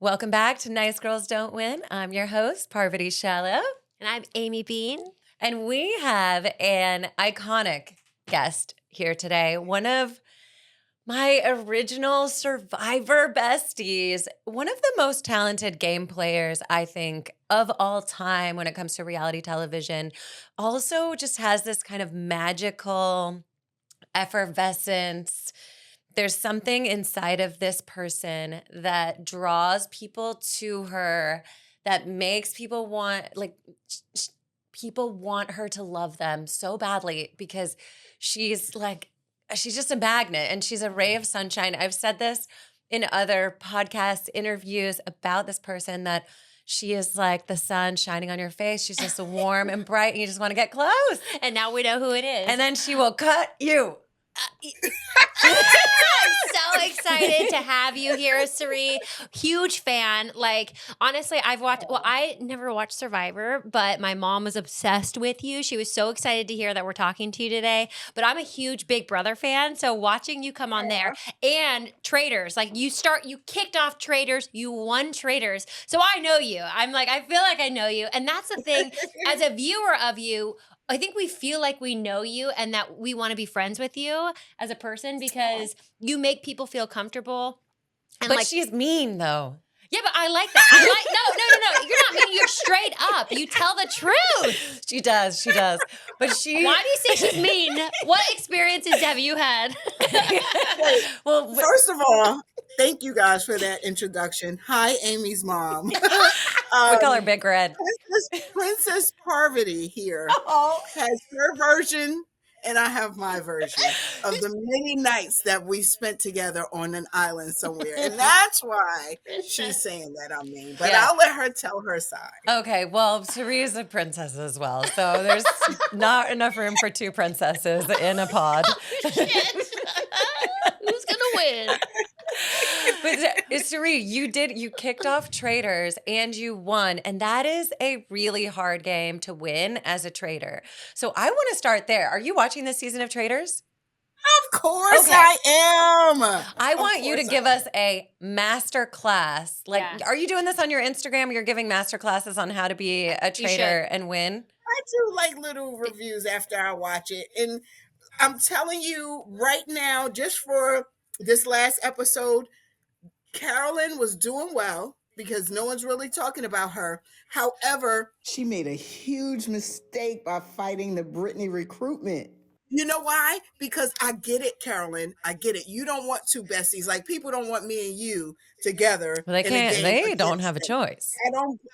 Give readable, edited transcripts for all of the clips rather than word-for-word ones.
Welcome back to Nice Girls Don't Win. I'm your host, Parvati Shallow. And I'm Amy Bean. And we have an iconic guest here today. One of my original Survivor besties. One of the most talented game players, I think, of all time when it comes to reality television. Also just has this kind of magical effervescence. There's something inside of this person that draws people to her, that makes people want, people want her to love them so badly because she's just a magnet and she's a ray of sunshine. I've said this in other podcast interviews about this person, that she is like the sun shining on your face. She's just warm and bright and you just want to get close. And now we know who it is. And then she will cut you. I'm so excited to have you here, Cirie. Huge fan. Like, honestly, I never watched Survivor, but my mom was obsessed with you. She was so excited to hear that we're talking to you today. But I'm a huge Big Brother fan. So watching you come on there and Traitors, like you kicked off Traitors, you won Traitors. So I know you. I feel like I know you. And that's the thing, as a viewer of you, I think we feel like we know you and that we want to be friends with you as a person because you make people feel comfortable. And but she's mean, though. Yeah, but I like that. No. You're not mean. You're straight up. You tell the truth. She does. But Why do you say she's mean? What experiences have you had? Well, first of all, thank you guys for that introduction. Hi, Amy's mom. We call her Big Red. Princess Parvati here has her version, and I have my version of the many nights that we spent together on an island somewhere. And that's why she's saying that I'm mean. But I'll let her tell her side. Okay, well, Cirie is a princess as well. So there's not enough room for two princesses in a pod. Oh, shit. Who's going to win? But Cirie, you kicked off Traitors and you won. And that is a really hard game to win as a traitor. So I want to start there. Are you watching this season of Traitors? Of course I am. I want you to give us a master class. Are you doing this on your Instagram? You're giving master classes on how to be a traitor and win? I do like little reviews after I watch it. And I'm telling you right now, just for this last episode, Carolyn was doing well because no one's really talking about her. However, she made a huge mistake by fighting the Brittany recruitment. You know why? Because I get it, Carolyn. I get it. You don't want two besties. Like, people don't want me and you together. Well, they can't. They don't have a choice.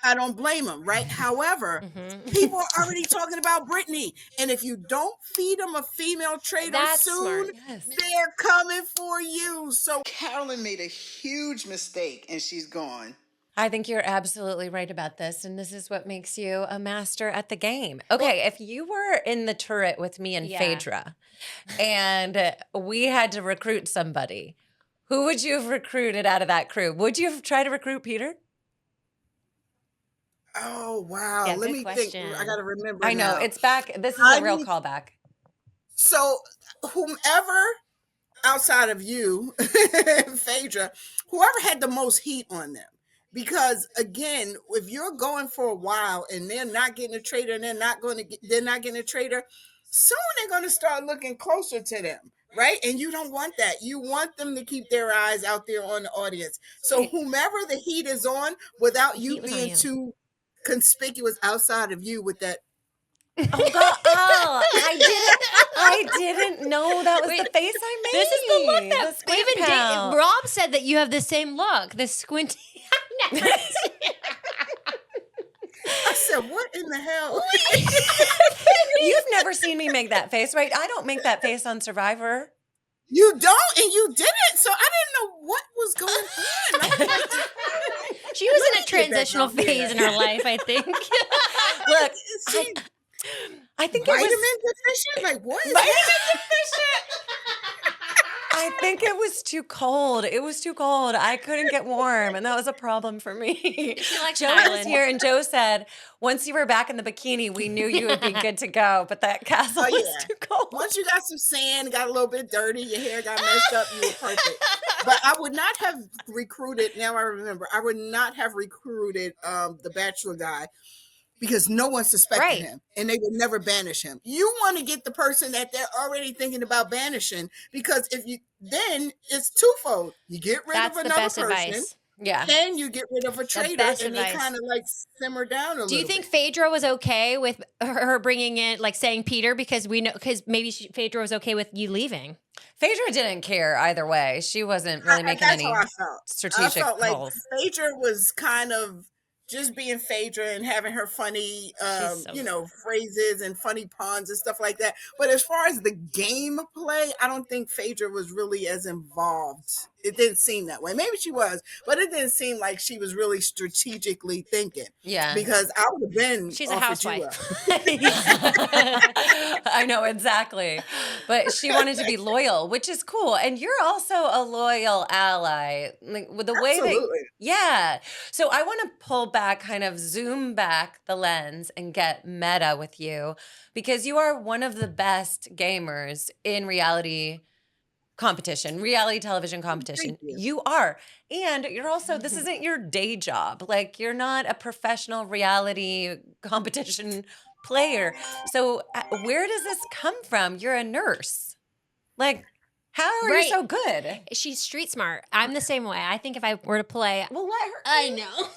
I don't blame them, right? However, people are already talking about Brittany, and if you don't feed them a female traitor soon, they're coming for you. So Carolyn made a huge mistake, and she's gone. I think you're absolutely right about this, and this is what makes you a master at the game. Okay, if you were in the turret with me and Phaedra, and we had to recruit somebody, who would you have recruited out of that crew? Would you have tried to recruit Peter? Oh, wow. Yeah, Let me question. think. I got to remember I know. now. It's back. This is a real callback. So whomever outside of you, Phaedra, whoever had the most heat on them. Because again, if you're going for a while and they're not getting a traitor and they're not getting a traitor, soon they're going to start looking closer to them, right? And you don't want that. You want them to keep their eyes out there on the audience. So whomever the heat is on, without you being too conspicuous outside of you with that. Oh God! Oh, I didn't know that was the face I made. This is the look that even Rob said that you have the same look. The squinty. I said, what in the hell? You've never seen me make that face, right? I don't make that face on Survivor. You don't, and you didn't, so I didn't know what was going on. She was in a transitional phase in her life, I think. Look, I think vitamin deficient? Like, what is vitamin deficient? I think it was too cold. It was too cold. I couldn't get warm, and that was a problem for me. She likes Joe an was island. here, and Joe said, once you were back in the bikini, we knew you would be good to go, but that castle Oh, was yeah. too cold. Once you got some sand, got a little bit dirty, your hair got messed up, you were perfect. But I would not have recruited, now I remember, I would not have recruited the bachelor guy because no one suspected Right. him and they would never banish him. You want to get the person that they're already thinking about banishing, because if you, then it's twofold. You get rid That's of the another best person, advice. Yeah. then you get rid of a traitor, best and advice. they kind of like simmer down a little Do you think bit. Phaedra was okay with her bringing in, like, saying Peter, because we know, because maybe Phaedra was okay with you leaving? Phaedra didn't care either way. She wasn't really making That's any how I felt. strategic I felt like calls. Phaedra was kind of just being Phaedra and having her funny, phrases and funny puns and stuff like that. But as far as the game play, I don't think Phaedra was really as involved. It didn't seem that way. Maybe she was, but it didn't seem like she was really strategically thinking. Yeah. Because I would have been. She's a offered you housewife. up. I know, exactly. But she wanted to be loyal, which is cool. And you're also a loyal ally. Like with the way that, Absolutely. yeah. So I want to pull back, kind of zoom back the lens and get meta with you, because you are one of the best gamers in reality television competition. Thank you. You are. And you're also, this isn't your day job. Like, you're not a professional reality competition player. So where does this come from? You're a nurse. Like, how are Right. you so good? She's street smart. I'm the same way. I think if I were to play, Well, let her. I know.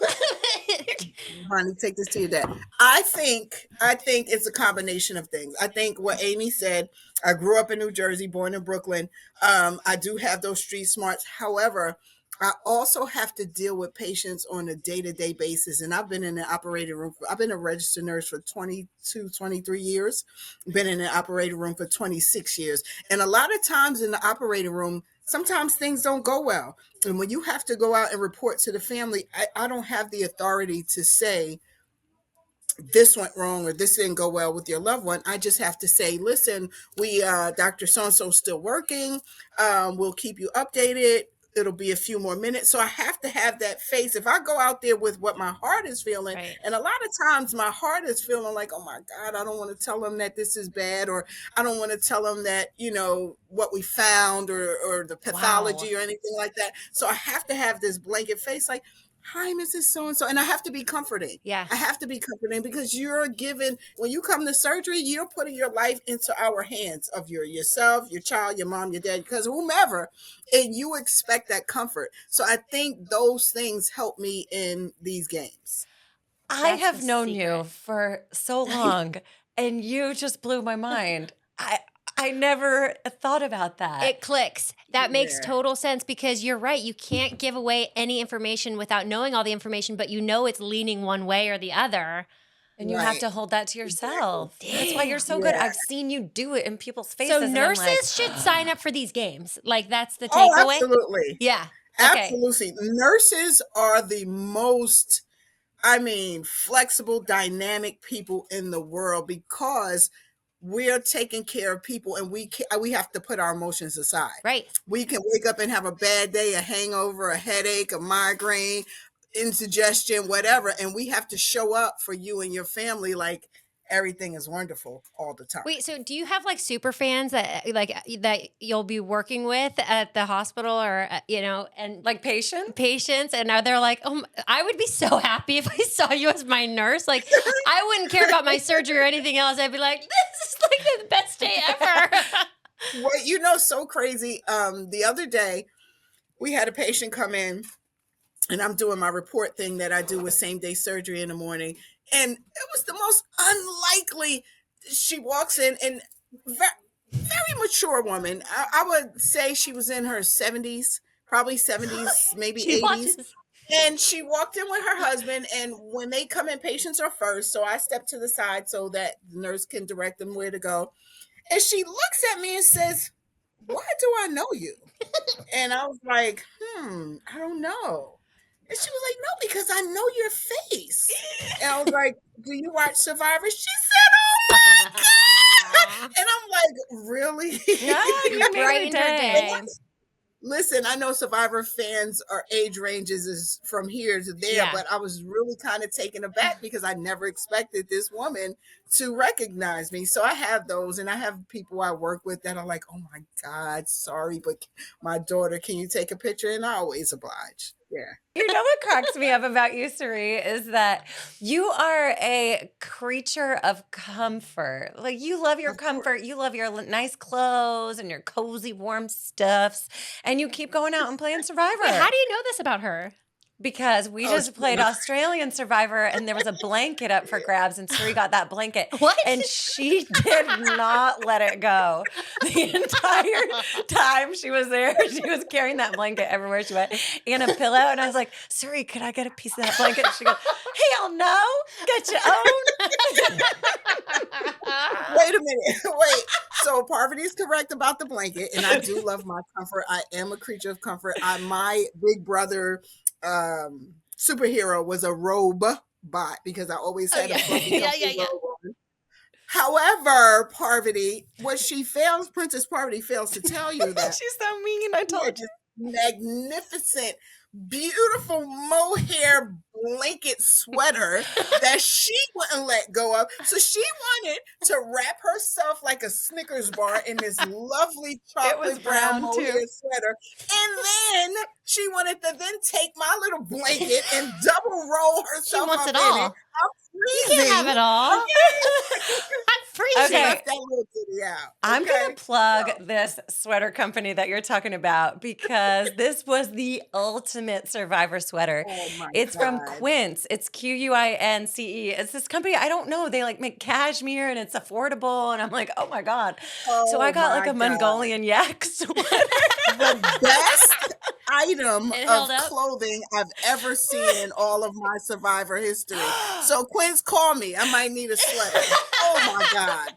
Honey, take this to your dad. I think it's a combination of things. I think what Amy said, I grew up in New Jersey, born in Brooklyn. I do have those street smarts. However, I also have to deal with patients on a day-to-day basis. And I've been in the operating room. I've been a registered nurse for 22, 23 years. Been in the operating room for 26 years. And a lot of times in the operating room, sometimes things don't go well. And when you have to go out and report to the family, I don't have the authority to say this went wrong or this didn't go well with your loved one. I just have to say, listen, we Dr. So-and-so still working. We'll keep you updated. It'll be a few more minutes. So I have to have that face. If I go out there with what my heart is feeling, Right. and a lot of times my heart is feeling like, oh my God, I don't want to tell them that this is bad, or I don't want to tell them that, what we found or the pathology or anything like that. So I have to have this blanket face like, hi, Mrs. So-and-so. And I have to be comforting. Yeah. I have to be comforting because you're given, when you come to surgery, you're putting your life into our hands of yourself, your child, your mom, your dad, because whomever, and you expect that comfort. So I think those things help me in these games. I That's have the known secret. you for so long, and you just blew my mind. I never thought about that. It clicks. That makes Yeah. total sense, because you're right. You can't give away any information without knowing all the information, but it's leaning one way or the other. And you have Right. to hold that to yourself. That's why you're so good. Yeah. I've seen you do it in people's faces. So and I'm nurses like, should sign up for these games. Like, that's the Oh, takeaway. absolutely. Yeah. Okay. Absolutely. Nurses are the most, flexible, dynamic people in the world, because we're taking care of people, and we have to put our emotions aside. Right. We can wake up and have a bad day, a hangover, a headache, a migraine, indigestion, whatever, and we have to show up for you and your family like everything is wonderful all the time. Wait, so do you have like super fans that you'll be working with at the hospital, or and like patient? patients, and are they like, oh, I would be so happy if I saw you as my nurse. Like, I wouldn't care about my surgery or anything else. I'd be like, this is like the best day ever. Well, so crazy. The other day we had a patient come in, and I'm doing my report thing that I do with same day surgery in the morning. And it was the most unlikely. She walks in, and very mature woman. I would say she was in her 70s, probably 70s, maybe She 80s. watches. And she walked in with her husband, and when they come in, patients are first. So I step to the side so that the nurse can direct them where to go. And she looks at me and says, why do I know you? And I was like, I don't know. And she was like, no, because I know your face. And I was like, do you watch Survivor? She said, oh my God. And I'm like, really? Yeah, you made her Brightened her day. day. Listen, I know Survivor fans are age ranges is from here to there, Yeah. but I was really kind of taken aback because I never expected this woman to recognize me. So I have those, and I have people I work with that are like, "Oh my God, sorry, but my daughter, can you take a picture?" And I always oblige. Yeah. You know what cracks me up about you, Cirie, is that you are a creature of comfort. Like you love your Of course. comfort, you love your nice clothes and your cozy, warm stuffs, and you keep going out and playing Survivor. Wait, how do you know this about her? Because we just played Australian Survivor and there was a blanket up for grabs and Cirie got that blanket. What? And she did not let it go. The entire time she was there, she was carrying that blanket everywhere she went and a pillow. And I was like, Cirie, could I get a piece of that blanket? And she goes, hell no, get your own. Wait a minute. Wait. So Parvati is correct about the blanket, and I do love my comfort. I am a creature of comfort. My big brother superhero was a robe bot because I always had a fluffy robe on. However, Parvati, Princess Parvati fails to tell you that She's so mean. I told you. magnificent, beautiful mohair blanket sweater that she wouldn't let go of. So she wanted to wrap herself like a Snickers bar in this lovely chocolate brown mohair sweater. And then she wanted to then take my little blanket and double roll herself She wants up it in all. it. I'm freezing. You can't have it all. I'm freezing. She left that little kitty out. I'm Okay? going to plug this sweater company that you're talking about because this was the ultimate Survivor sweater. Oh my It's from God. Quince. It's Quince. It's this company. I don't know. They like make cashmere and it's affordable. And I'm like, oh my God. So I got like a Mongolian yak sweater. The best item It of held up? clothing I've ever seen in all of my Survivor history. So Quinn's, call me. I might need a sweater. Oh my God.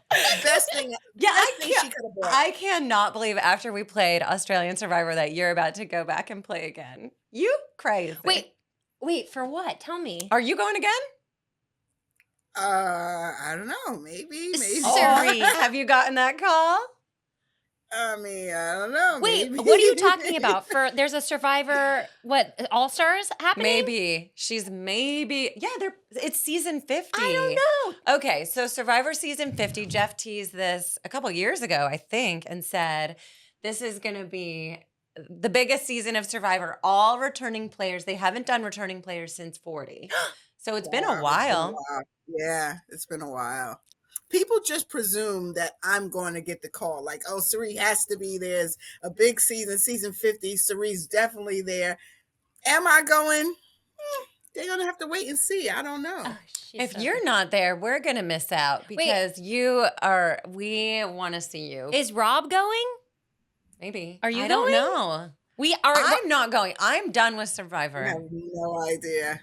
Best thing she could have bought. I cannot believe after we played Australian Survivor that you're about to go back and play again. You crazy. Wait, for what? Tell me. Are you going again? I don't know. Maybe. Cirie. Have you gotten that call? I mean, I don't know. Wait, maybe. what are you talking about? There's a Survivor, All Stars happening? Maybe. It's season 50. I don't know. Okay, so Survivor season 50, Jeff teased this a couple years ago, I think, and said, this is going to be the biggest season of Survivor. All returning players. They haven't done returning players since 40. So it's been a while. Yeah, it's been a while. People just presume that I'm going to get the call. Like, oh, Cirie has to be there. It's a big season 50. Cirie's definitely there. Am I going? They're going to have to wait and see. I don't know. Oh, If you're not there, we're going to miss out because we want to see you. Is Rob going? Maybe. Are you I don't going? know. We are. I'm not going. I'm done with I Survivor. have no idea.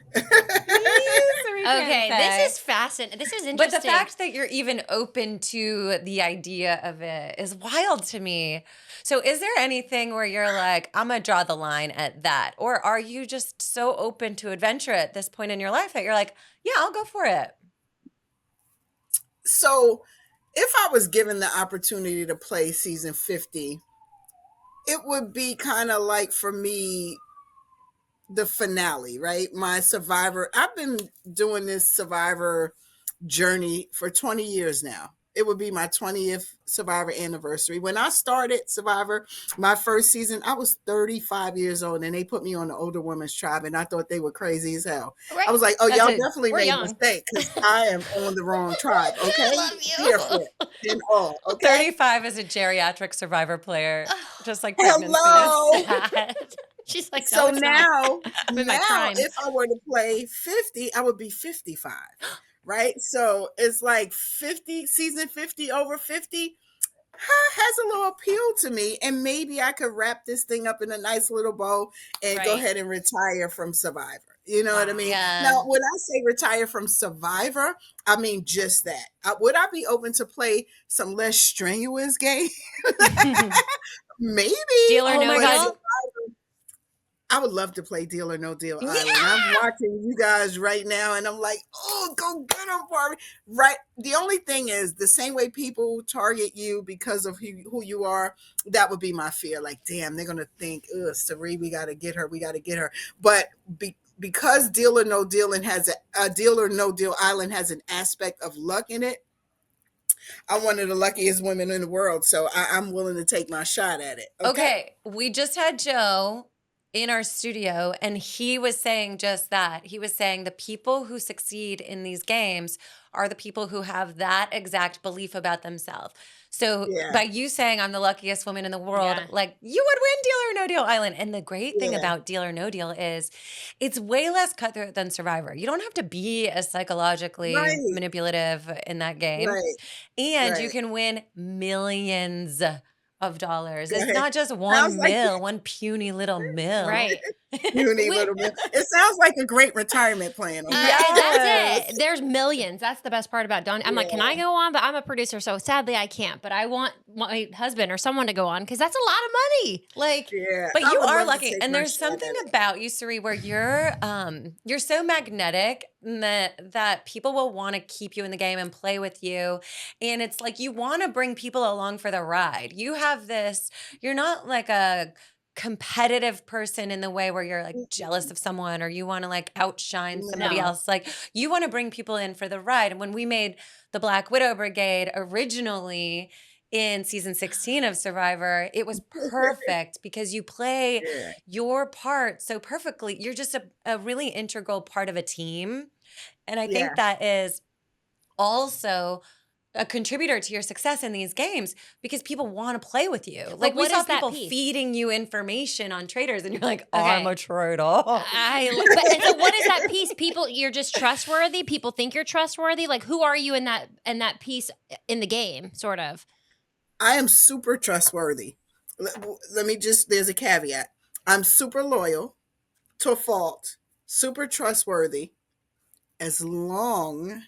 Okay, this is fascinating. This is interesting. But the fact that you're even open to the idea of it is wild to me. So is there anything where you're like, I'm going to draw the line at that? Or are you just so open to adventure at this point in your life that you're like, yeah, I'll go for it? So if I was given the opportunity to play season 50, it would be kind of like, for me, the finale, right? My Survivor. I've been doing this Survivor journey for 20 years now. It would be my 20th Survivor anniversary. When I started Survivor, my first season, I was 35 years old, and they put me on the older women's tribe, and I thought they were crazy as hell. Right. I was like, oh, That's y'all it. definitely We're made young. a mistake because I am on the wrong tribe, okay? I love you. Here for it and all, okay? 35 is a geriatric Survivor player, just like pregnancy. Hello. Sad. She's like, So no, it's not. now, in my prime. if I were to play 50, I would be 55, right? So it's like 50, season 50 over 50 has a little appeal to me. And maybe I could wrap this thing up in a nice little bow and go Right. ahead and retire from Survivor. You know what I mean? Yeah. Now, when I say retire from Survivor, I mean just that. Would I be open to play some less strenuous game? Maybe. Deal or Oh no my deal? God. I would love to play Deal or No Deal Yeah. Island. I'm watching you guys right now, and I'm like, oh, go get them, Parvati. Right. The only thing is, the same way people target you because of who you are, that would be my fear. Like, damn, they're gonna think, ugh, Cirie, we gotta get her, we gotta get her. But because Deal or No Deal and has a Deal or No Deal Island has an aspect of luck in it, I'm one of the luckiest women in the world, so I'm willing to take my shot at it. Okay, we just had Joe in our studio, and he was saying just that. He was saying the people who succeed in these games are the people who have that exact belief about themselves. So Yeah. by you saying I'm the luckiest woman in the world, Yeah. like you would win Deal or No Deal Island. And the great thing Yeah. about Deal or No Deal is it's way less cutthroat than Survivor. You don't have to be as psychologically Right. manipulative in that game. Right. And you Right. can win millions of dollars. Go It's ahead. not just Sounds one like mill, one puny little mill. Right. puny We- little bit. It sounds like a great retirement plan. Okay? Yes. That's it. There's millions. That's the best part about Dawn. I'm like, can I Yeah. go on? But I'm a producer, so sadly I can't. But I want my husband or someone to go on because that's a lot of money. Like, Yeah. But I you would are love to lucky. take And my there's shot something at it. about you, Cirie, where you're so magnetic that people will want to keep you in the game and play with you. And it's like you want to bring people along for the ride. You have this, you're not like a competitive person in the way where you're like jealous of someone or you want to like outshine somebody No. else. Like you want to bring people in for the ride. And when we made the Black Widow Brigade originally in season 16 of Survivor, it was perfect because you play Yeah. your part so perfectly. You're just a really integral part of a team. And I think Yeah. that is also a contributor to your success in these games because people want to play with you. Like we what saw is that people piece? feeding you information on Traitors and you're like, Okay. I'm a traitor. but, and so what is that piece? People, you're just trustworthy. People think you're trustworthy. Like, who are you in that piece in the game? Sort of. I am super trustworthy. Let me just, there's a caveat. I'm super loyal to a fault, super trustworthy, as long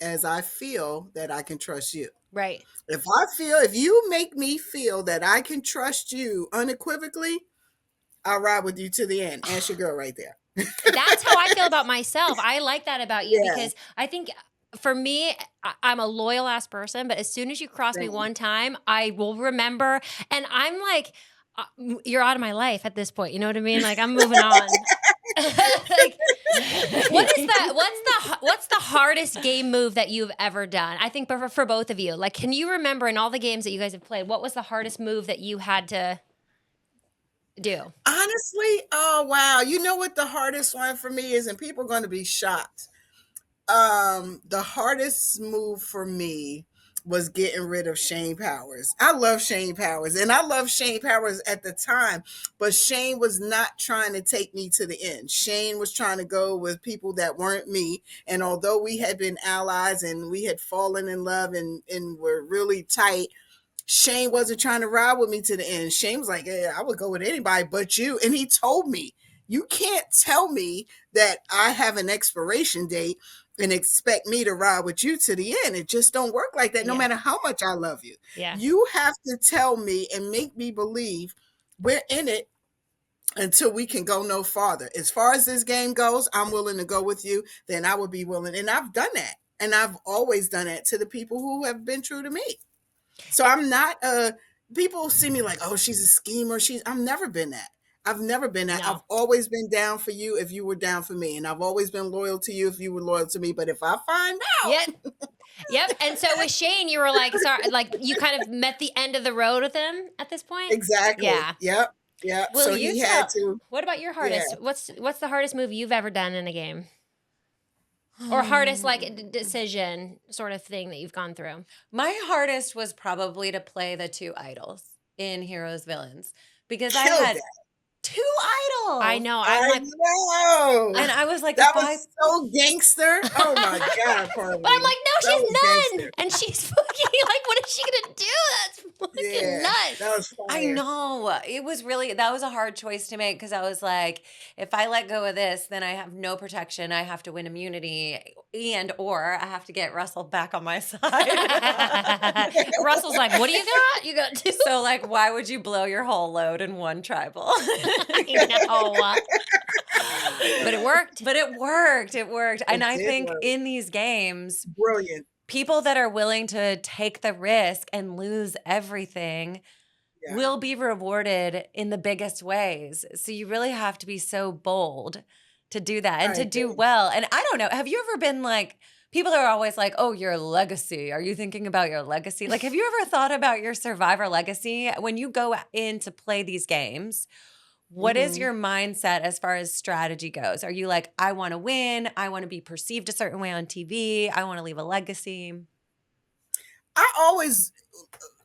as I feel that I can trust you. Right. If you make me feel that I can trust you unequivocally, I'll ride with you to the end. Ask your girl right there. That's how I feel about myself. I like that about you Yeah. because I think for me, I'm a loyal ass person, but as soon as you cross me Same. one time, I will remember. And I'm like, you're out of my life at this point. You know what I mean? Like I'm moving on. Like, what is that? What's the hardest game move that you've ever done? I think for both of you. Like, can you remember in all the games that you guys have played, what was the hardest move that you had to do? Honestly, oh wow. You know what the hardest one for me is, and people are going to be shocked. The hardest move for me was getting rid of Shane Powers. I love Shane Powers, and I love Shane Powers at the time, but Shane was not trying to take me to the end. Shane was trying to go with people that weren't me. And although we had been allies and we had fallen in love and were really tight, Shane wasn't trying to ride with me to the end. Shane was like, yeah, I would go with anybody but you. And he told me, you can't tell me that I have an expiration date and expect me to ride with you to the end. It just don't work like that, no Yeah. matter how much I love you. Yeah. You have to tell me and make me believe we're in it until we can go no farther. As far as this game goes, I'm willing to go with you. Then I would be willing. And I've done that. And I've always done that to the people who have been true to me. So I'm not people see me like, oh, she's a schemer. I've never been that. I've never been that. No. I've always been down for you if you were down for me. And I've always been loyal to you if you were loyal to me. But if I find out. Yep. And so with Shane, you were like, sorry, like you kind of met the end of the road with him at this point? Exactly. Yeah. Yep. Will So you he tell- had to. What about your hardest? Yeah. What's the hardest move you've ever done in a game? Or hardest like decision sort of thing that you've gone through? My hardest was probably to play the two idols in Heroes Villains because I Killed had that. two idols. I know. I'm I like, know. And I was like, That if was so gangster. Oh my God, Parvati. but I'm like, no, That she's was none. gangster. And she's fucking like, what is she gonna do? That's fucking Yeah, nuts. that was I fire. know. It was really, that was a hard choice to make because I was like, if I let go of this, then I have no protection. I have to win immunity or I have to get Russell back on my side. Russell's like, what do you got? You got two. So like, why would you blow your whole load in one tribal? I know. But it worked. But it worked. It worked. And I did think work. in these games, Brilliant. people that are willing to take the risk and lose everything Yeah. will be rewarded in the biggest ways. So you really have to be so bold to do that and I to do agree. well. And I don't know, have you ever been like, people are always like, oh, your legacy. Are you thinking about your legacy? Like, have you ever thought about your survivor legacy? When you go in to play these games, what is Mhm. your mindset as far as strategy goes? Are you like, I want to win. I want to be perceived a certain way on TV. I want to leave a legacy. I always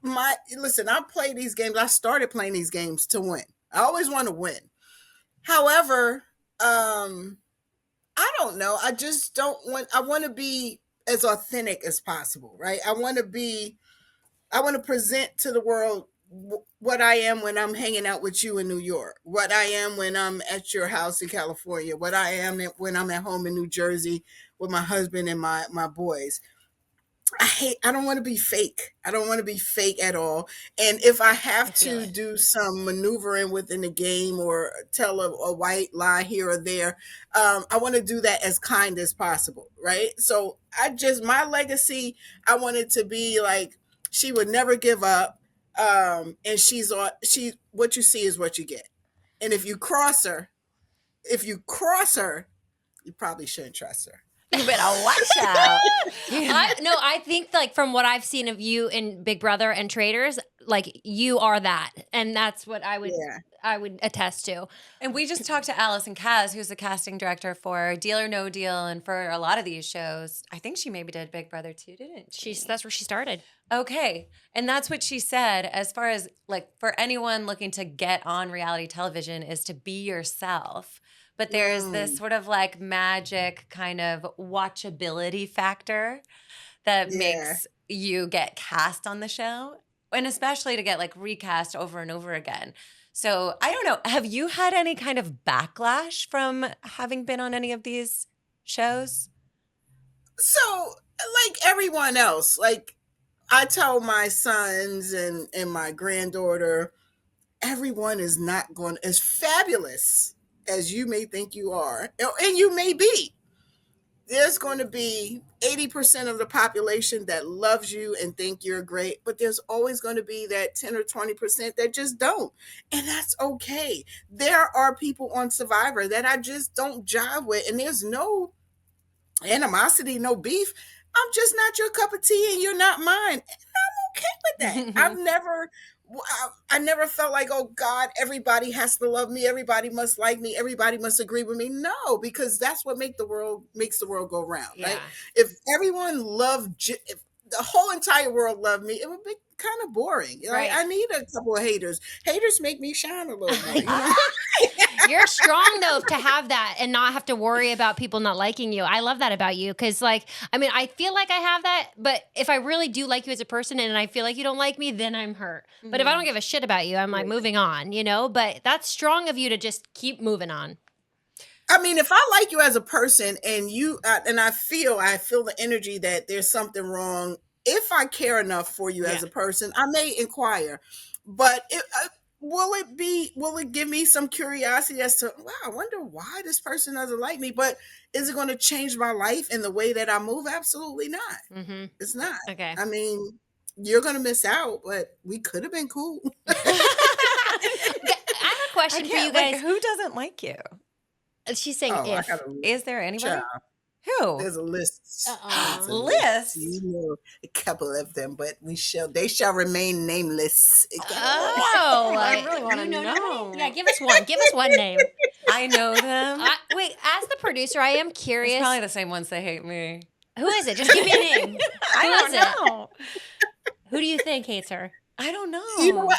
listen, I play these games. I started playing these games to win. I always want to win. However, I don't know. I just don't want I want to be as authentic as possible, right? I want to present to the world what I am when I'm hanging out with you in New York, what I am when I'm at your house in California, what I am when I'm at home in New Jersey with my husband and my boys. I don't want to be fake. I don't want to be fake at all. And if I have feel to it. do some maneuvering within the game or tell a white lie here or there, I want to do that as kind as possible, right? So my legacy, I want it to be like she would never give up. And what you see is what you get. And if you cross her, you probably shouldn't trust her. You better watch out. I think like from what I've seen of you in Big Brother and Traitors, like you are that, and that's what I would attest to. And we just talked to Allison Kaz, who's the casting director for Deal or No Deal and for a lot of these shows. I think she maybe did Big Brother too, didn't she? That's where she started. Okay. And that's what she said as far as like for anyone looking to get on reality television is to be yourself. But there's this sort of like magic kind of watchability factor that makes you get cast on the show. And especially to get like recast over and over again. So I don't know. Have you had any kind of backlash from having been on any of these shows? So, like everyone else, like I tell my sons and my granddaughter, everyone is not going as fabulous as you may think you are, and you may be. There's going to be 80% of the population that loves you and think you're great, but there's always going to be that 10 or 20% that just don't. And that's okay. There are people on Survivor that I just don't jive with, and there's no animosity, no beef. I'm just not your cup of tea and you're not mine. And I'm okay with that. I never felt like, oh God, everybody has to love me. Everybody must like me. Everybody must agree with me. No, because that's what makes the world go round, right? If everyone if the whole entire world loved me, it would be kind of boring. Right? I need a couple of haters. Haters make me shine a little more. You're strong though to have that and not have to worry about people not liking you. I love that about you because, like, I mean, I feel like I have that, but if I really do like you as a person and I feel like you don't like me, then I'm hurt. But if I don't give a shit about you, I'm like moving on, you know? But that's strong of you to just keep moving on. I mean, if I like you as a person and and I feel the energy that there's something wrong, if I care enough for you as a person, I may inquire. But will it give me some curiosity as to, wow, I wonder why this person doesn't like me? But is it going to change my life in the way that I move? Absolutely not. It's not. Okay. I mean, you're going to miss out, but we could have been cool. I have a question for you guys. Like, who doesn't like you? She's saying if. Is there anybody? Child. Who? There's a list. There's a List? You know a couple of them, but they shall remain nameless. Oh, I really want to know. Yeah, give us one. Give us one name. I know them. Wait, as the producer, I am curious. It's probably the same ones that hate me. Who is it? Just give me a name. I don't know. Who do you think hates her? I don't know. You know what?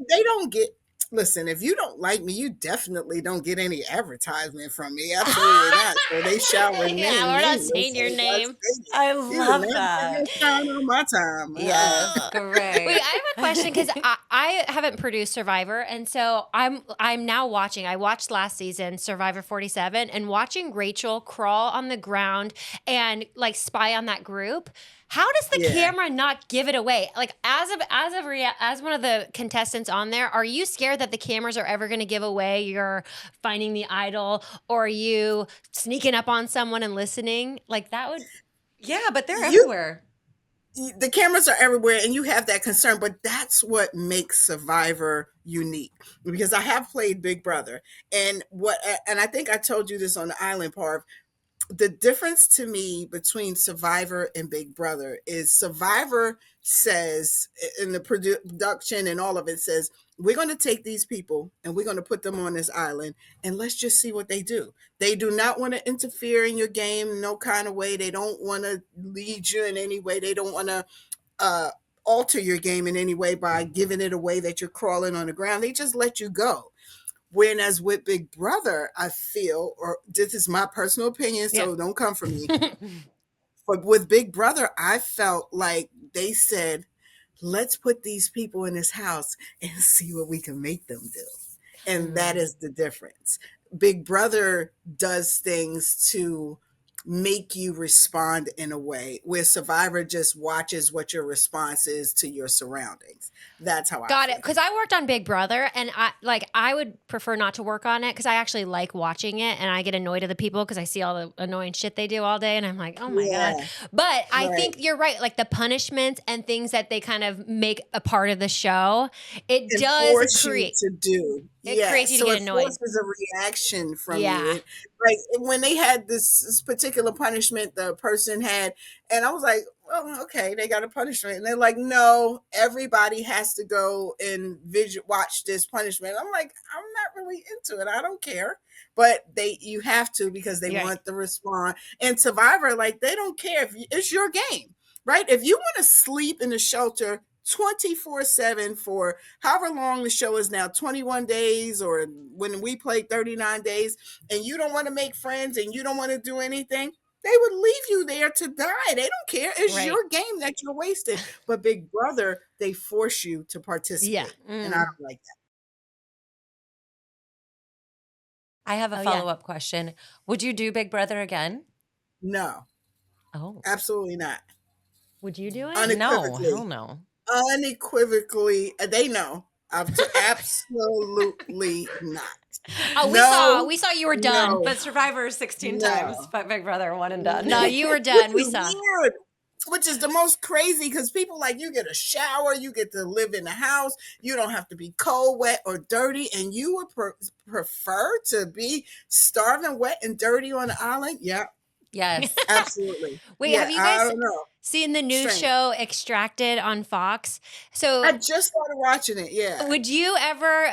They don't get. Listen, if you don't like me, you definitely don't get any advertisement from me. Absolutely not. So they shall remain. Yeah, we're not saying your name. I love that. Time on my time. Yes, great. Wait, I have a question because I haven't produced Survivor, and so I'm now watching. I watched last season Survivor 47, and watching Rachel crawl on the ground and like spy on that group. How does the camera not give it away? Like as one of the contestants on there, are you scared that the cameras are ever going to give away you're finding the idol or you sneaking up on someone and listening? Like that would. Yeah, but they're You everywhere. the cameras are everywhere and you have that concern, but that's what makes Survivor unique, because I have played Big Brother, and I think I told you this on the island, Parv. The difference to me between Survivor and Big Brother is Survivor says, in the production and all of it says, we're going to take these people and we're going to put them on this island and let's just see what they do. They do not want to interfere in your game, no kind of way. They don't want to lead you in any way. They don't want to alter your game in any way by giving it away that you're crawling on the ground. They just let you go. Whereas with Big Brother, I feel, or this is my personal opinion, so don't come for me. But with Big Brother, I felt like they said, let's put these people in this house and see what we can make them do. And that is the difference. Big Brother does things to make you respond in a way where Survivor just watches what your response is to your surroundings. That's how I Got feel. it. Because I worked on Big Brother, and I would prefer not to work on it because I actually like watching it, and I get annoyed at the people because I see all the annoying shit they do all day, and I'm like, oh my god. But I think you're right. Like the punishments and things that they kind of make a part of the show, it And does force create. you to do. It creates you to so get annoyed. It forces a reaction from Yeah. you. Like when they had this particular punishment the person had, and I was like, well, okay, they got a punishment. And they're like, no, everybody has to go and watch this punishment. I'm like, I'm not really into it. I don't care. But you have to, because they want the response. And Survivor, like, they don't care. It's your game, right? If you want to sleep in the shelter 24/7 for however long the show is now, 21 days, or when we played 39 days, and you don't want to make friends and you don't want to do anything, they would leave you there to die. They don't care. It's your game that you're wasting. But Big Brother, they force you to participate. Yeah. And I don't like that. I have a follow-up question. Would you do Big Brother again? No. Oh. Absolutely not. Would you do it? No, hell no. Unequivocally, they know. Absolutely not. Oh, we saw you were done. No. But Survivor 16 times, but Big Brother one and done. No, you were done. We Which is saw. weird, which is the most crazy, because people like, you get a shower, you get to live in the house, you don't have to be cold, wet, or dirty, and you would prefer to be starving, wet, and dirty on the island? Yeah. Yes. Absolutely. Wait, Yeah, have you I guys don't know. seen the new Strange. show Extracted on Fox? So I just started watching it. Yeah. would you ever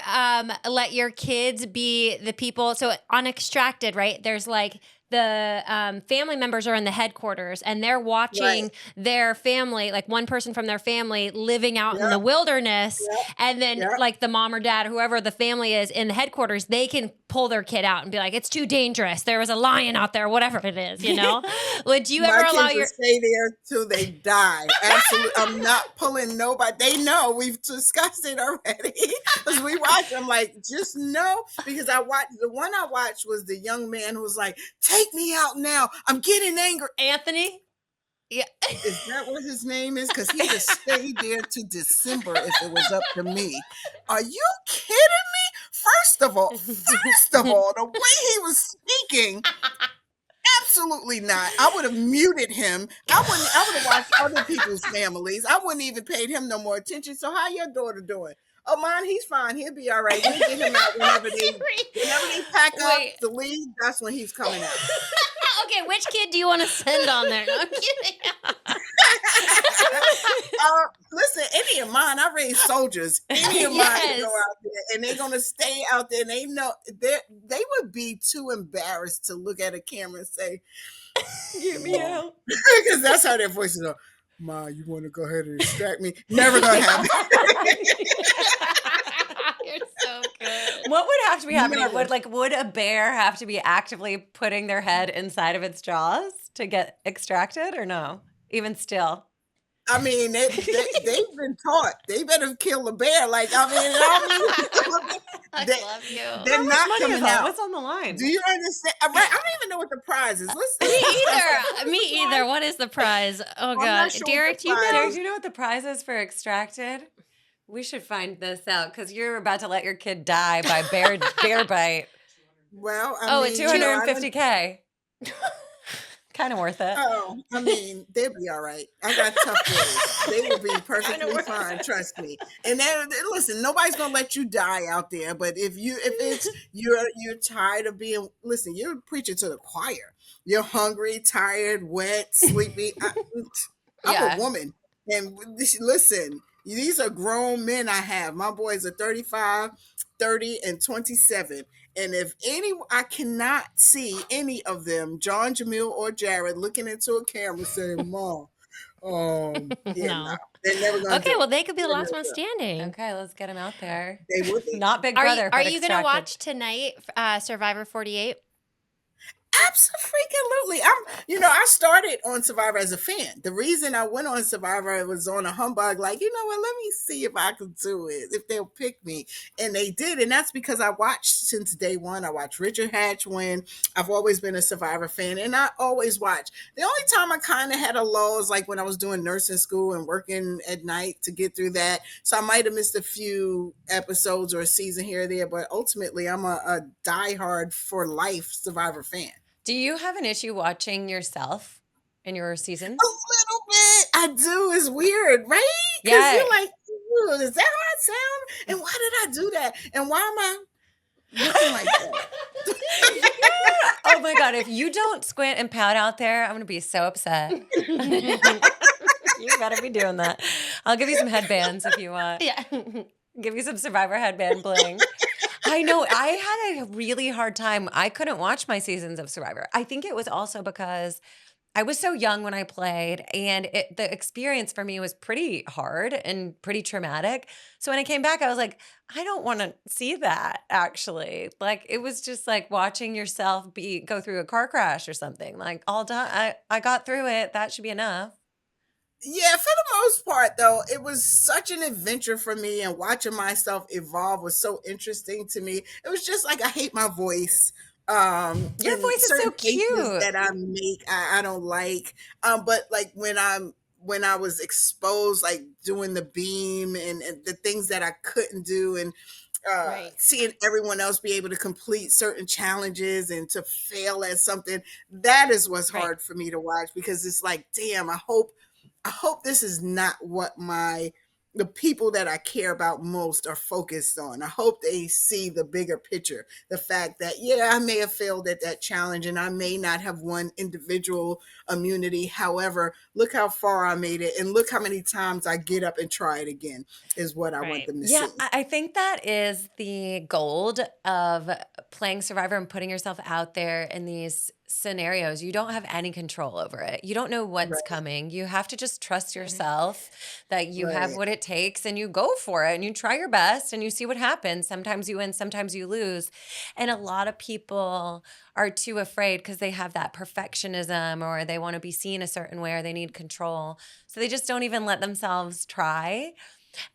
let your kids be the people? So on Extracted, right? There's like the family members are in the headquarters and they're watching their family, like one person from their family living out in the wilderness. And then like the mom or dad, or whoever the family is in the headquarters, they can pull their kid out and be like, it's too dangerous. There was a lion out there, whatever it is, you know? Would you ever allow your stay there till they die? Absolutely. I'm not pulling nobody. They know, we've discussed it already. Because we watch, I'm like, just know, because the one I watched was the young man who was like, take me out now. I'm getting angry. Anthony? Yeah. Is that what his name is? Because he just stayed there to December if it was up to me. Are you kidding me? First of all, the way he was speaking, absolutely not. I would have muted him. I would have watched other people's families. I wouldn't even paid him no more attention. So how your daughter doing? Oh, mine, he's fine. He'll be all right. We'll get him out whenever they pack up to leave. That's when he's coming out. Okay, which kid do you want to send on there? No, I'm kidding. Listen, any of mine, I raised soldiers. Any of mine can go out there, and they're gonna stay out there. And they know they would be too embarrassed to look at a camera and say, "Get me out," because that's how their voices are. Ma, you want to go ahead and distract me? Never gonna happen. You're so good. What would have to be happening? Would a bear have to be actively putting their head inside of its jaws to get extracted, or no? Even still. I mean, they've been taught. They better kill a bear. Like, I love you. They're not coming out. What's on the line? Do you understand? I don't even know what the prize is. Listen, Me either. What is the prize? Oh God, sure Derek, what do you the know? prize Derek, do you know what the prize is for extracted? We should find this out because you're about to let your kid die by bear bite. Well, I Oh, mean, it's you know, I don't. 250K. Kind of worth it. Oh, I mean, they'll be all right. I got tough boys. They will be perfectly worth fine. Trust me. And then listen, nobody's gonna let you die out there. But if it's you're tired of being, listen, you're preaching to the choir. You're hungry, tired, wet, sleepy. I'm a Yeah. woman, and listen, these are grown men. I have my boys are 35, 30, and 27. And if any, I cannot see any of them, John, Jamil, or Jared, looking into a camera saying, "Mom, yeah, no, No. they're never gonna Okay, do well, it. they could be the They're last never one gonna- standing. Okay, let's get him out there. They would be. Not Big Are Brother, you but going to extracted. watch tonight Survivor 48? Absolutely. I started on Survivor as a fan. The reason I went on Survivor, it was on a humbug, like, you know what, let me see if I can do it, if they'll pick me. And they did. And that's because I watched since day one. I watched Richard Hatch win. I've always been a Survivor fan, and I always watch. The only time I kind of had a lull is like when I was doing nursing school and working at night to get through that. So I might have missed a few episodes or a season here or there, but ultimately I'm a diehard for life Survivor fan. Do you have an issue watching yourself in your A seasons? little bit. I do. It's weird, right? Because Yeah. you're like, "Ooh, is that how I sound? And why did I do that? And why am I looking like that?" Oh my God. If you don't squint and pout out there, I'm going to be so upset. You better be doing that. I'll give you some headbands if you want. Yeah. Give you some Survivor headband bling. I know. I had a really hard time. I couldn't watch my seasons of Survivor. I think it was also because I was so young when I played, and the experience for me was pretty hard and pretty traumatic. So when I came back, I was like, I don't want to see that actually. Like it was just like watching yourself go through a car crash or something. Like all done. I got through it. That should be enough. Yeah, for the most part, though, it was such an adventure for me, and watching myself evolve was so interesting to me. It was just like I hate my voice. Your And voice is so certain faces cute. that I make, I don't like. But like when I was exposed, like doing the beam and the things that I couldn't do, and Right. seeing everyone else be able to complete certain challenges and to fail at something, that is what's Right. hard for me to watch, because it's like, damn, I hope this is not what the people that I care about most are focused on. I hope they see the bigger picture. The fact that, yeah, I may have failed at that challenge and I may not have won individual immunity. However, look how far I made it, and look how many times I get up and try it again, is what I want Right. them to Yeah, see. I think that is the gold of playing Survivor and putting yourself out there in these scenarios. You don't have any control over it. You don't know what's Right, coming. You have to just trust yourself that you have right. what it takes and you go for it and you try your best and you see what happens. Sometimes you win, sometimes you lose. And a lot of people are too afraid because they have that perfectionism or they want to be seen a certain way or they need control. So they just don't even let themselves try.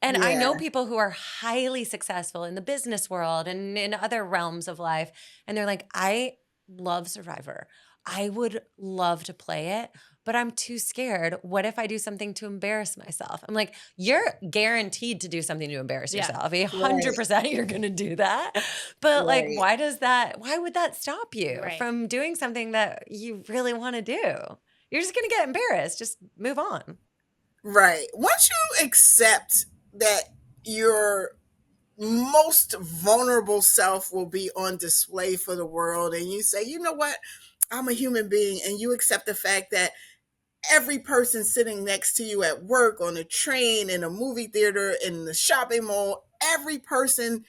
And I know Yeah. people who are highly successful in the business world and in other realms of life. And they're like, I love Survivor. I would love to play it, but I'm too scared. What if I do something to embarrass myself? I'm like, you're guaranteed to do something to embarrass Yeah. yourself. Right, 100% you're going to do that. But like, right. why would that stop you Right. from doing something that you really want to do? You're just going to get embarrassed. Just move on. Right. Once you accept that your most vulnerable self will be on display for the world, and you say, you know what, I'm a human being, and you accept the fact that every person sitting next to you at work, on a train, in a movie theater, in the shopping mall, every person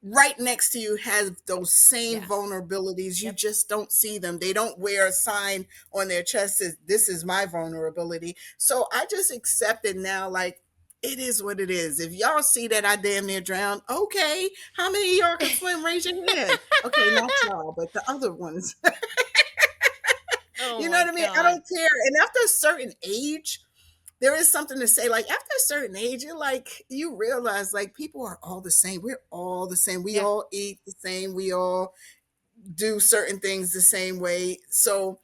right next to you has those same Yeah. vulnerabilities. You Yep. just don't see them. They don't wear a sign on their chest that says, this is my vulnerability. So I just accept it now, like, it is what it is. If y'all see that I damn near drowned, okay. How many of y'all can swim? Raise your hand. Okay, not y'all, but the other ones. Oh You know my what I mean? I God. don't care. And after a certain age, there is something to say. Like after a certain age, you realize like people are all the same. We're all the same. We Yeah. all eat the same. We all do certain things the same way. So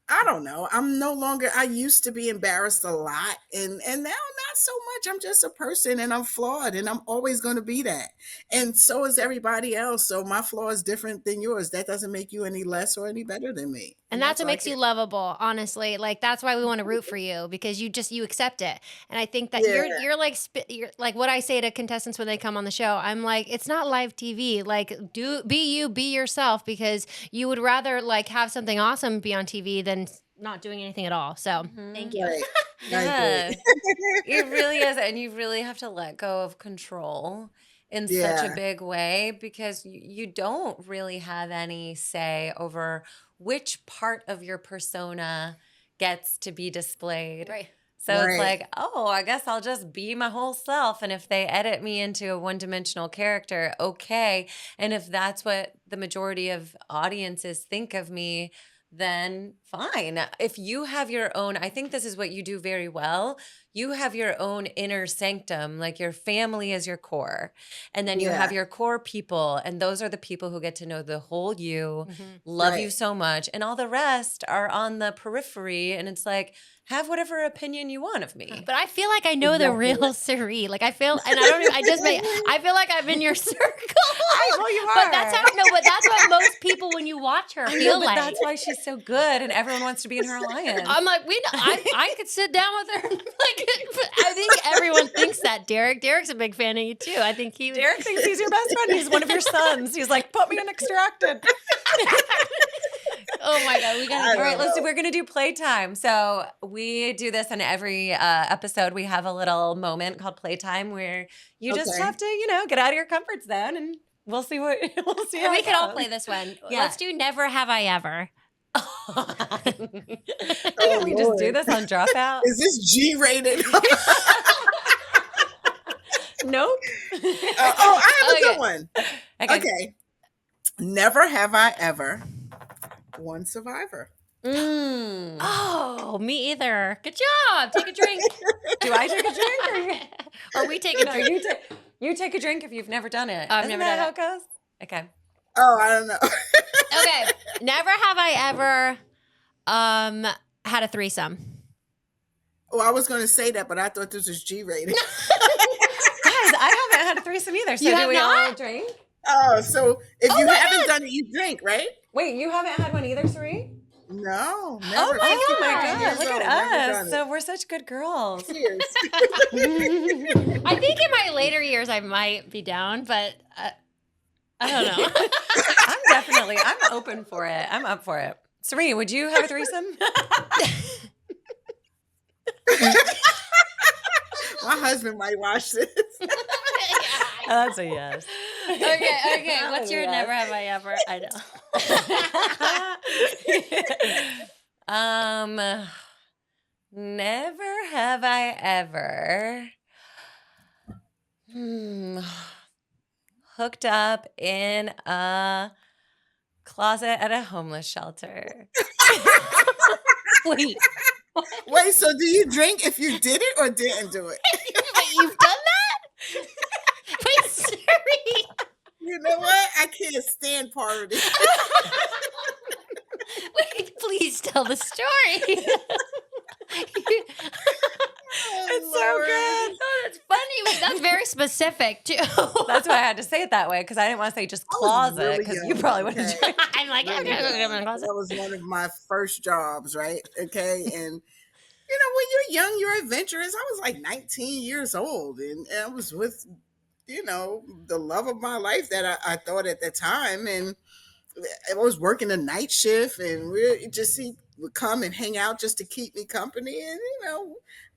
I don't know. I'm no longer, I used to be embarrassed a lot, and now not so much. I'm just a person and I'm flawed and I'm always going to be that. And so is everybody else. So my flaw is different than yours. That doesn't make you any less or any better than me. And And that's that's what all I makes care. you lovable, honestly. Like that's why we want to root for you because you accept it. And I think that Yeah, you're like what I say to contestants when they come on the show. I'm like, it's not live TV. Like be you, be yourself because you would rather like have something awesome be on TV than not doing anything at all. So, thank you. right. I agree. Yeah. It really is. And you really have to let go of control in such a Yeah, big way because you don't really have any say over which part of your persona gets to be displayed. Right. So it's right. like, oh, I guess I'll just be my whole self. And if they edit me into a one-dimensional character, okay. And if that's what the majority of audiences think of me, then fine. If you have your own, I think this is what you do very well. You have your own inner sanctum, like your family is your core. And then you have Yeah, your core people, and those are the people who get to know the whole you, Mhm. love you right. so much. And all the rest are on the periphery. And it's like, have whatever opinion you want of me. But I feel like I know the Exactly real Cirie. Like I feel, and I don't even, I just make, I feel like I'm in your circle. Well, you But that's are. how, no, but that's what most people when you watch her I know, feel but like. that's why she's so good, and everyone wants to be in her alliance. I'm like, I could sit down with her. Like, I think everyone thinks that, Derek. Derek's a big fan of you too. I think he would. Derek thinks he's your best friend. He's one of your sons. He's like, put me in extracted. Oh my God, we I gotta All do right, don't know. we're gonna do playtime. So we do this in every episode. We have a little moment called playtime where you just Okay. have to, get out of your comfort zone, and we'll see what we'll see. And How we it could all goes. play this one. Yeah. Let's do Never Have I Ever. Oh Can't we just do Lord. this on Dropout? Is this G rated? Nope. I have a Okay. good one. Okay. Okay. Never have I ever won Survivor. Mm. Oh, me either. Good job. Take a drink. Do I take a drink? Or we take a No, drink. you take a drink if you've never done it. I've Isn't never that done how it. it goes? Okay. Oh, I don't know. Okay. Never have I ever had a threesome. Well, I was going to say that, but I thought this was G rated. Guys, I haven't had a threesome either. So You do have we all not? drink? Oh, so if you my haven't God. done it, you drink, right? Wait, you haven't had one either, Cirie? No, never. Oh my 50 God. years Look old, at never us. done it. So we're such good girls. Cheers. I think in my later years I might be down, but I don't know. I'm open for it. I'm up for it. Cirie, would you have a threesome? My husband might watch this. That's a yes. Okay. What's your Yes. never have I ever? I know. Never have I ever hooked up in a closet at a homeless shelter. Wait, Wait, so do you drink if you did it or didn't do it? wait, you've done that? Wait, Cirie. You know what? I can't stand Parvati. Wait, please tell the story. It's so good. Oh, that's funny. That's very specific too. That's why I had to say it that way because I didn't want to say just I was closet really because you young, probably wouldn't okay? drink. I'm like, I'm gonna go in the closet. That was one of my first jobs, right? Okay. And when you're young, you're adventurous. I was like 19 years old and I was with, the love of my life that I thought at the time. And I was working a night shift and he would come and hang out just to keep me company. And,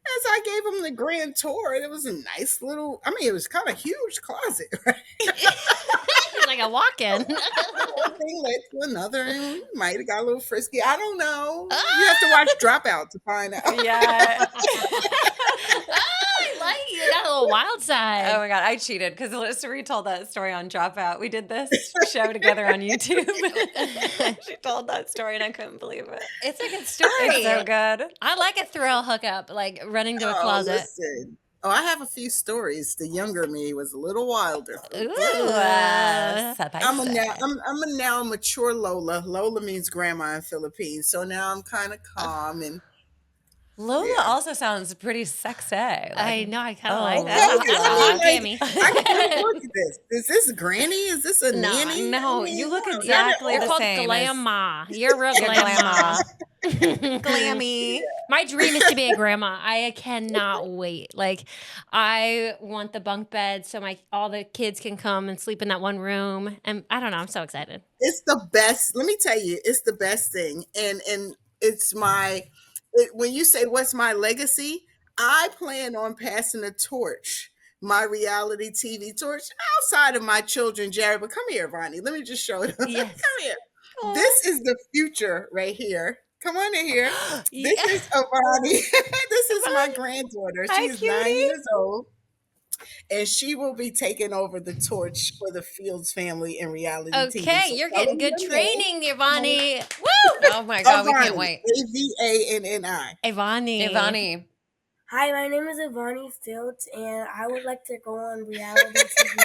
as I gave him the grand tour, it was a nice little, it was kind of huge closet, right? It's like a walk-in. One thing led to another, and we might have got a little frisky. I don't know. You have to watch Dropout to find out. Yeah. I like you. Got a little wild side. Oh my God, I cheated because Cirie told that story on Dropout. We did this show together on YouTube. She told that story and I couldn't believe it. It's a good story. It's so good. I like a thrill hookup, like running to a Oh, closet. listen. Oh, I have a few stories. The younger me was a little wilder. Ooh, I'm a now spicy. I'm a now mature Lola. Lola means grandma in Philippines. So now I'm kind of calm and Lola yeah. also sounds pretty sexy. I Like, know. I kind of oh, like that. Thank you. That's a I mean, hot like, Cammy. I can't look at this. Is this Granny? Is this a no, nanny? no, I mean, you look no, exactly You're the called same as grandma. You're real your grandma. grandma. Glammy. My dream is to be a grandma. I cannot wait. Like, I want the bunk bed so all the kids can come and sleep in that one room. And I don't know. I'm so excited. it's the best. Let me tell you, it's the best thing. And it's when you say what's my legacy, I plan on passing the torch, my reality TV torch, outside of my children, Jared. But come here, Vonnie. Let me just show it. Come Yes. here. Aw. This is the future right here. Come on in here. Yeah. This is Avani. This is my granddaughter. Hi, She is 9 cutie. years old, and she will be taking over the torch for the Fields family in reality TV. Okay, So you're tell getting them good your name. training, Ivani. Woo! Oh my God, we can't Avani, wait. Avanni. Ivani. Ivani. Hi, my name is Ivani Fields, and I would like to go on reality TV.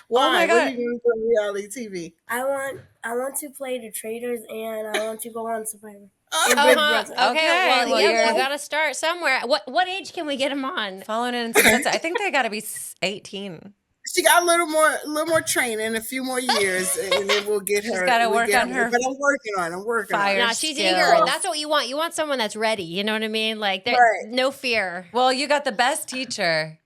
Why? Oh my What are God. you doing for reality TV? I want to play the Traitors, and I want to go on Survivor. Oh, And Big Uh-huh. Brother. Okay, Okay, well, well, yeah, you're- you got to start somewhere. What age can we get him on? Following it in steps. I think they got to be 18. she got a little more training, a few more years, and then we'll get her. She's gotta we'll work get on her But I'm working on. I'm working on. fire it. No, she's skills. eager. That's what you want. You want someone that's ready. You know what I mean? Like, Right. no fear. Well, you got the best teacher.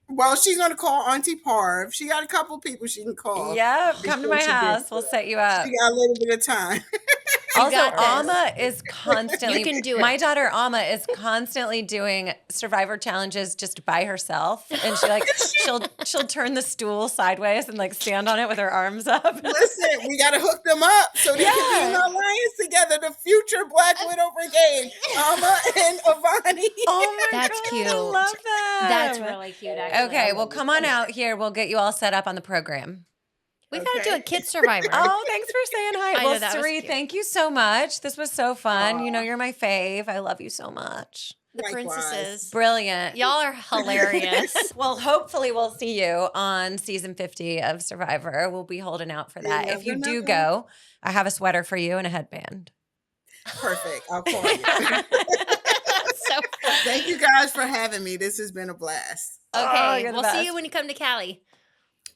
Well, she's gonna call Auntie Parv. She got a couple people she can call. Yep, come to before my she house. gets We'll there. set you up. She got a little bit of time. Also, got this. Alma is constantly. You can do it. My daughter Alma is constantly doing Survivor challenges just by herself, and she'll turn the stool sideways and like stand on it with her arms up. Listen, we gotta hook them up so they can be in Yeah. an alliance together. The future Black Widow Brigade, Alma and Avani. Oh my That's God, cute. I love that. That's really cute, actually. Okay, well, come on out here. We'll get you all set up on the program. We've got to do Okay. a kid survivor. Oh, thanks for saying hi. I know, Well, that was Cirie, cute. thank you so much. This was so fun. You know, you're my fave. I love you so much. The Likewise. princesses. Brilliant. Y'all are hilarious. Well, hopefully we'll see you on season 50 of Survivor. We'll be holding out for that. You If you never do know. go, I have a sweater for you and a headband. Perfect. I'll call you. So Thank you guys for having me. This has been a blast. okay, you're the we'll see best. you when you come to Cali.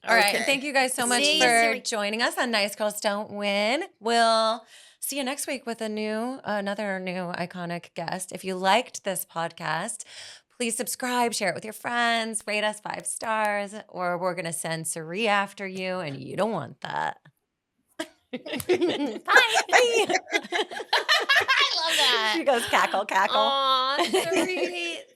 All right. Okay. Thank you guys so much See you, for Cirie. joining us on Nice Girls Don't Win. We'll see you next week with another new iconic guest. If you liked this podcast, please subscribe, share it with your friends, rate us 5 stars, or we're going to send Cirie after you, and you don't want that. Bye. Bye. I love that. She goes cackle, cackle. Aw, Cirie.